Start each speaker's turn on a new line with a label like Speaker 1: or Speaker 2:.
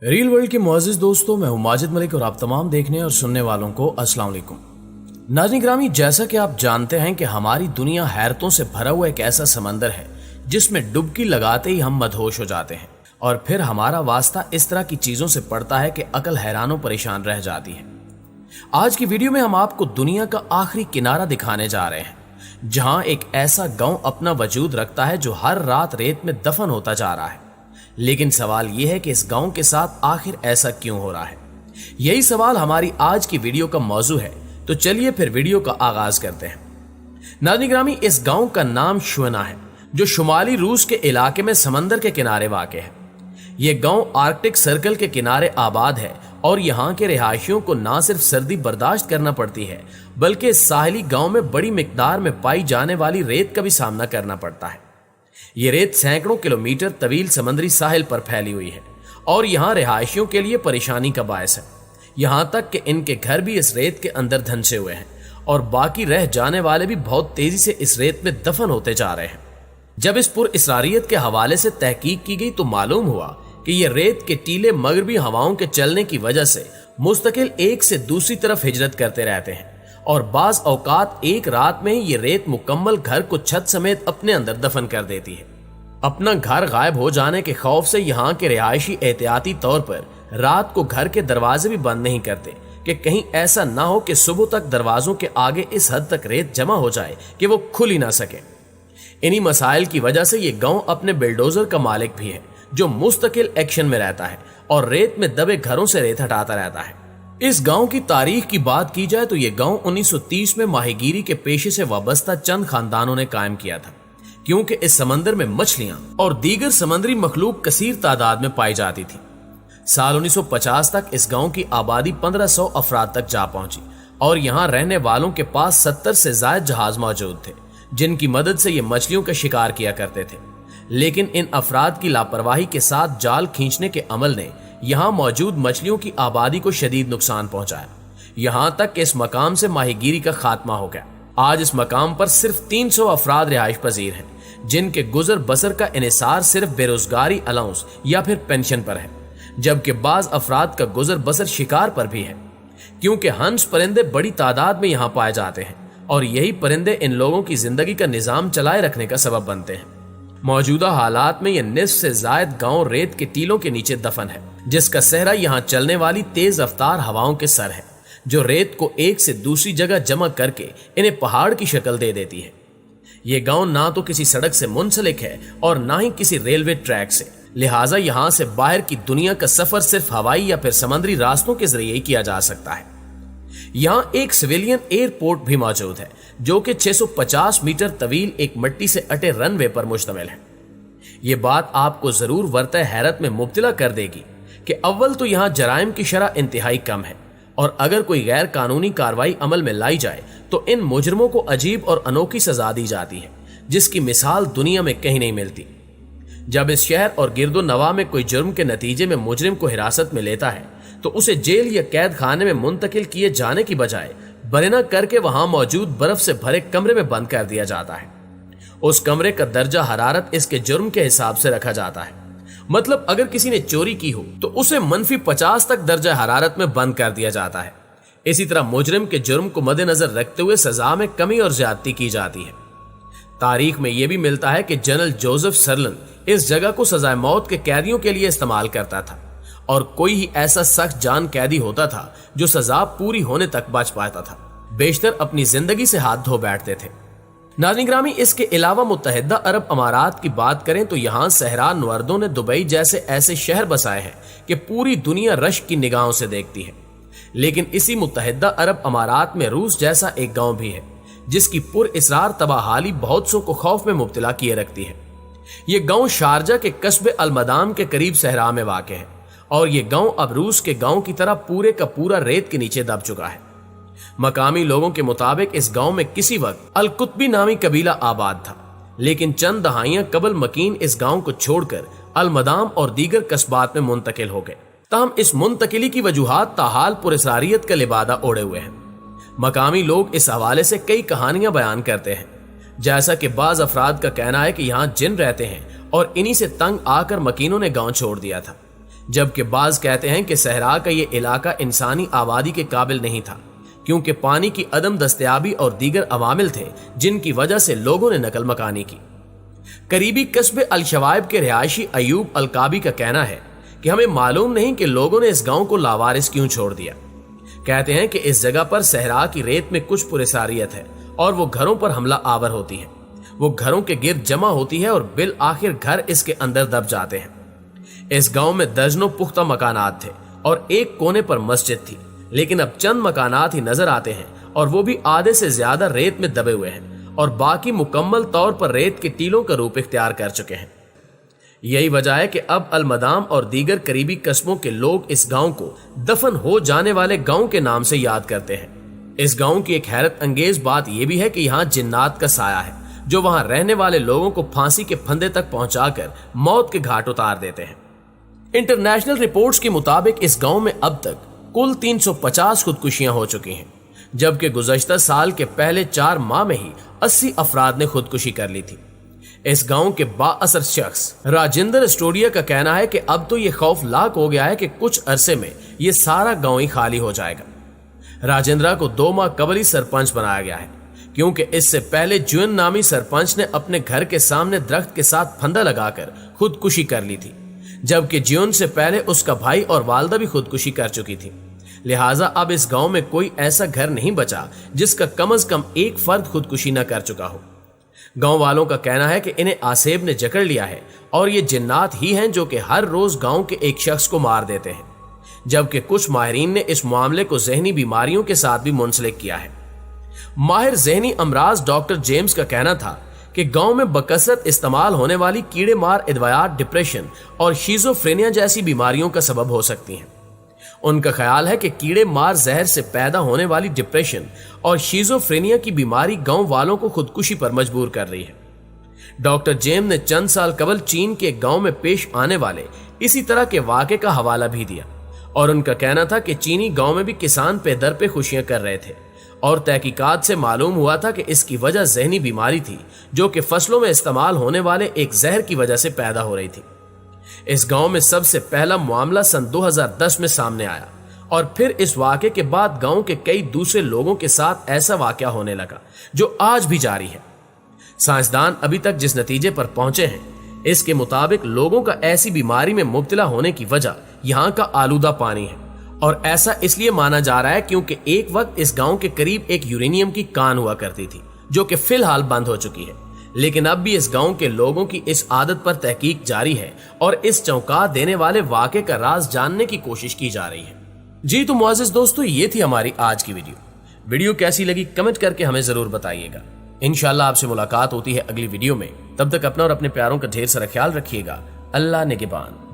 Speaker 1: Reel world के मुअज़्ज़िज़ दोस्तों, मैं हूं माजिद मलिक और आप तमाम देखने और सुनने वालों को अस्सलाम वालेकुम। नाज़रीन ग्रामी, जैसा कि आप जानते हैं कि हमारी दुनिया हैरतों से भरा हुआ एक ऐसा समंदर है जिसमें डुबकी लगाते ही हम मदहोश हो जाते हैं और फिर हमारा वास्ता इस तरह की चीजों से पड़ता है कि अकल हैरानों परेशान रह जाती है। आज की वीडियो में हम आपको दुनिया का आखिरी किनारा दिखाने जा रहे हैं जहां एक ऐसा गांव अपना वजूद रखता है जो हर रात रेत में दफन होता जा रहा है। लेकिन सवाल यह है कि इस गांव के साथ आखिर ऐसा क्यों हो रहा है? यही सवाल हमारी आज की वीडियो का मौजू है, तो चलिए फिर वीडियो का आगाज करते हैं। नाज़रीन ग्रामी, इस गांव का नाम शुअना है जो शुमाली रूस के इलाके में समंदर के किनारे वाक़ है। यह गांव आर्कटिक सर्कल के किनारे आबाद है और यहाँ के रिहायशियों को न सिर्फ सर्दी बर्दाश्त करना पड़ती है बल्कि इस साहिली गांव में बड़ी मिकदार में पाई जाने वाली रेत का भी सामना करना पड़ता है। ये रेत सैकड़ों किलोमीटर तवील समुद्री साहिल पर फैली हुई है और यहाँ रिहायशियों के लिए परेशानी का बायस है। यहाँ तक कि इनके घर भी इस रेत के अंदर धंसे हुए हैं और बाकी रह जाने वाले भी बहुत तेजी से इस रेत में दफन होते जा रहे हैं। जब इस पुरअसरारियत के हवाले से तहकीक की गई तो मालूम हुआ कि ये रेत के टीले मगरबी हवाओं के चलने की वजह से मुस्तकिल एक से दूसरी तरफ हिजरत करते रहते हैं और बाज औकात एक रात में ही ये रेत मुकम्मल घर को छत समेत अपने अंदर दफन कर देती है। अपना घर गायब हो जाने के खौफ से यहाँ के रिहायशी एहतियाती तौर पर रात को घर के दरवाजे भी बंद नहीं करते कि कहीं ऐसा ना हो कि सुबह तक दरवाजों के आगे इस हद तक रेत जमा हो जाए कि वो खुल ही ना सके। इन्हीं मसाइल की वजह से ये गांव अपने बिल्डोजर का मालिक भी है जो मुस्तकिल एक्शन में रहता है और रेत में दबे घरों से रेत हटाता रहता है। इस गांव की तारीख की बात की जाए तो यह गांव 1930 में माहीगीरी के पेशे से वाबस्ता चंद खानदानों ने कायम किया था, क्योंकि इस समंदर में मछलियां और दीगर समुद्री मखलूक कसीर तादाद में पाई जाती थी। साल 1950 तक इस गांव की आबादी 1500 अफराद तक जा पहुंची और यहाँ रहने वालों के पास 70 से ज्यादा जहाज मौजूद थे जिनकी मदद से ये मछलियों का शिकार किया करते थे। लेकिन इन अफराद की लापरवाही के साथ जाल खींचने के अमल ने यहाँ मौजूद मछलियों की आबादी को शदीद नुकसान पहुंचाया, यहाँ तक कि इस मकाम से माहीगीरी का खात्मा हो गया। आज इस मकाम पर सिर्फ 300 अफराद रिहाइश पजीर हैं जिनके गुजर बसर का इन्हिसार सिर्फ बेरोजगारी अलाउंस या फिर पेंशन पर है, जबकि बाज अफराद का गुजर बसर शिकार पर भी है, क्योंकि हंस परिंदे बड़ी तादाद में यहाँ पाए जाते हैं और यही परिंदे इन लोगों की जिंदगी का निजाम चलाए रखने का सबब बनते हैं। मौजूदा हालात में यह निस्फ से जायद गांव रेत के टीलों के नीचे दफन है, जिसका सहरा यहाँ चलने वाली तेज रफ्तार हवाओं के सर है जो रेत को एक से दूसरी जगह जमा करके इन्हें पहाड़ की शक्ल दे देती है। ये गांव ना तो किसी सड़क से मुंसलिक है और ना ही किसी रेलवे ट्रैक से, लिहाजा यहाँ से बाहर की दुनिया का सफर सिर्फ हवाई या फिर समुद्री रास्तों के जरिए ही किया जा सकता है। यहाँ एक सिविलियन एयरपोर्ट भी मौजूद है जो कि 650 मीटर तवील एक मिट्टी से अटे रनवे पर मुश्तमिल है। ये बात आपको जरूर वर्त हैरत में मुब्तला कर देगी कि अव्वल तो यहाँ जराइम की शरह इंतहाई कम है और अगर कोई गैर कानूनी कार्रवाई अमल में लाई जाए तो इन मुजरमों को अजीब और अनोखी सजा दी जाती है जिसकी मिसाल दुनिया में कहीं नहीं मिलती। जब इस शहर और गिरदो नवा में कोई जुर्म के नतीजे में मुजरिम को हिरासत में लेता है तो उसे जेल या कैद खाने में मुंतकिल किए जाने की बजाय बरेना करके वहां मौजूद बर्फ से भरे कमरे में बंद कर दिया जाता है। उस कमरे का दर्जा हरारत इसके जुर्म के हिसाब से रखा जाता है। मतलब अगर किसी ने चोरी की हो तो उसे -50 तक दर्जा हरारत में बंद कर दिया जाता है। इसी तरह मुजरिम के जुर्म को मद्देनजर रखते हुए सजा में कमी और ज्यादती की जाती है। तारीख में यह भी मिलता है कि जनरल जोसेफ सर्लन इस जगह को सजाए मौत के कैदियों के लिए इस्तेमाल करता था और कोई ही ऐसा सख्त जान कैदी होता था जो सजा पूरी होने तक बच पाता था, बेशतर अपनी जिंदगी से हाथ धो बैठते थे। नाज़रीन ग्रामी, इसके अलावा मुत्तहिदा अरब अमारात की बात करें तो यहाँ सहरा नवर्दों ने दुबई जैसे ऐसे शहर बसाए हैं कि पूरी दुनिया रश्क की निगाहों से देखती है। लेकिन इसी मुत्तहिदा अरब अमारात में रूस जैसा एक गांव भी है जिसकी पुरअसरार तबाहाली बहुत सौ को खौफ में मुब्तला किए रखती है। ये गांव शारजा के कस्बे अलमदाम के करीब सहरा में वाक़ है और ये गांव अब रूस के गांव की तरह पूरे का पूरा रेत के नीचे दब चुका है। मकामी लोगों के मुताबिक इस गांव में किसी वक्त अल-कुतबी नामी कबीला आबाद था, लेकिन चंद दहाइयां कबल मकीन इस गांव को छोड़कर अलमदाम और दीगर कस्बात में मुंतकिल हो गए। ताहम इस मुंतकिली की वजूहात ताहाल पुरअसरारियत का लिबादा ओढ़े हुए हैं। मकामी लोग इस हवाले से कई कहानियां बयान करते हैं, जैसा कि बाज अफराद का कहना है कि यहाँ जिन रहते हैं और इन्हीं से तंग आकर मकीनों ने गांव छोड़ दिया था। जबकि बाज कहते हैं कि सहरा का ये इलाका इंसानी आबादी के काबिल नहीं था, क्योंकि पानी की अदम दस्तयाबी और दीगर अवामिल थे जिनकी वजह से लोगों ने नकल मकानी की। करीबी कस्बे अल-शवाइब के रिहायशी अयूब अल-काबी का कहना है कि हमें मालूम नहीं कि लोगों ने इस गांव को लावारिस क्यों छोड़ दिया। कहते हैं कि इस जगह पर सहरा की रेत में कुछ पुरसारियत है और वो घरों पर हमला आवर होती है। वो घरों के गिर्द जमा होती है और बिल आखिर घर इसके अंदर दब जाते हैं। इस गांव में दर्जनों पुख्ता मकानात थे और एक कोने पर मस्जिद थी, लेकिन अब चंद मकानात ही नजर आते हैं और वो भी आधे से ज्यादा रेत में दबे हुए हैं और बाकी मुकम्मल तौर पर रेत के टीलों का रूप इख्तियार कर चुके हैं। यही वजह है कि अब अलमदाम और दीगर करीबी कस्बों के लोग इस गांव को दफन हो जाने वाले गांव के नाम से याद करते हैं। इस गांव की एक हैरत अंगेज बात यह भी है कि यहाँ जिन्नात का साया है जो वहां रहने वाले लोगों को फांसी के फंदे तक पहुंचाकर मौत के घाट उतार देते हैं। इंटरनेशनल रिपोर्ट्स के मुताबिक इस गांव में अब तक कुल 350 खुदकुशियां हो चुकी हैं, जबकि गुज़श्ता साल के पहले 4 माह में ही 80 अफराद ने खुदकुशी कर ली थी। इस गांव के बाअसर शख्स राजेंद्र स्टोडिया का कहना है कि अब तो ये खौफनाक हो गया है कि कुछ अरसे में ये सारा गांव ही खाली हो जाएगा। राजेंद्र को 2 माह कबल ही सरपंच बनाया गया है, क्योंकि इससे पहले जुएन नामी सरपंच ने अपने घर के सामने दरख्त के साथ फंदा लगाकर खुदकुशी कर ली थी, जबकि जुएन से पहले उसका भाई और वालदा भी खुदकुशी कर चुकी थी। लिहाजा अब इस गांव में कोई ऐसा घर नहीं बचा जिसका कम से कम एक फर्द खुदकुशी न कर चुका हो। गांव वालों का कहना है कि इन्हें आसेब ने जकड़ लिया है और ये जिन्नात ही हैं जो कि हर रोज गांव के एक शख्स को मार देते हैं, जबकि कुछ माहिरीन ने इस मामले को जहनी बीमारियों के साथ भी मुंसलिक किया है। माहिर जहनी अमराज डॉक्टर जेम्स का कहना था कि गांव में बकसरत इस्तेमाल होने वाली कीड़े मार अदवायात डिप्रेशन और शिज़ोफ्रेनिया जैसी बीमारियों का सबब हो सकती हैं। उनका ख्याल है कि कीड़े मार जहर से पैदा होने वाली डिप्रेशन और शिज़ोफ्रेनिया की बीमारी गांव वालों को खुदकुशी पर मजबूर कर रही है। डॉक्टर जेम ने चंद साल कबल चीन के गांव में पेश आने वाले इसी तरह के वाक़े का हवाला भी दिया और उनका कहना था कि चीनी गांव में भी किसान पे दर पे खुशियां कर रहे थे और तहकीकात से मालूम हुआ था कि इसकी वजह जहनी बीमारी थी जो कि फसलों में इस्तेमाल होने वाले एक जहर की वजह से पैदा हो रही थी। इस गांव में सबसे पहला मामला सन 2010 में सामने आया और फिर इस वाक़े के बाद गांव के कई दूसरे लोगों के साथ ऐसा वाक़या होने लगा जो आज भी जारी है। साइंसदान अभी तक जिस नतीजे पर पहुंचे हैं इसके मुताबिक लोगों का ऐसी बीमारी में मुब्तला होने की वजह यहाँ का आलूदा पानी है और ऐसा इसलिए माना जा रहा है क्योंकि एक वक्त इस गांव के करीब एक यूरेनियम की कान हुआ करती थी जो कि फिलहाल बंद हो चुकी है, लेकिन अब भी इस गांव के लोगों की इस आदत पर तहकीक जारी है और इस चौंका देने वाले वाक़े का राज जानने की कोशिश की जा रही है। जी तो मुअज़्ज़िज़ दोस्तों, ये थी हमारी आज की वीडियो कैसी लगी कमेंट करके हमें जरूर बताइएगा। इंशाल्लाह आपसे मुलाकात होती है अगली वीडियो में। तब तक अपना और अपने प्यारों का ढेर सारा ख्याल रखिएगा। अल्लाह निगहबान।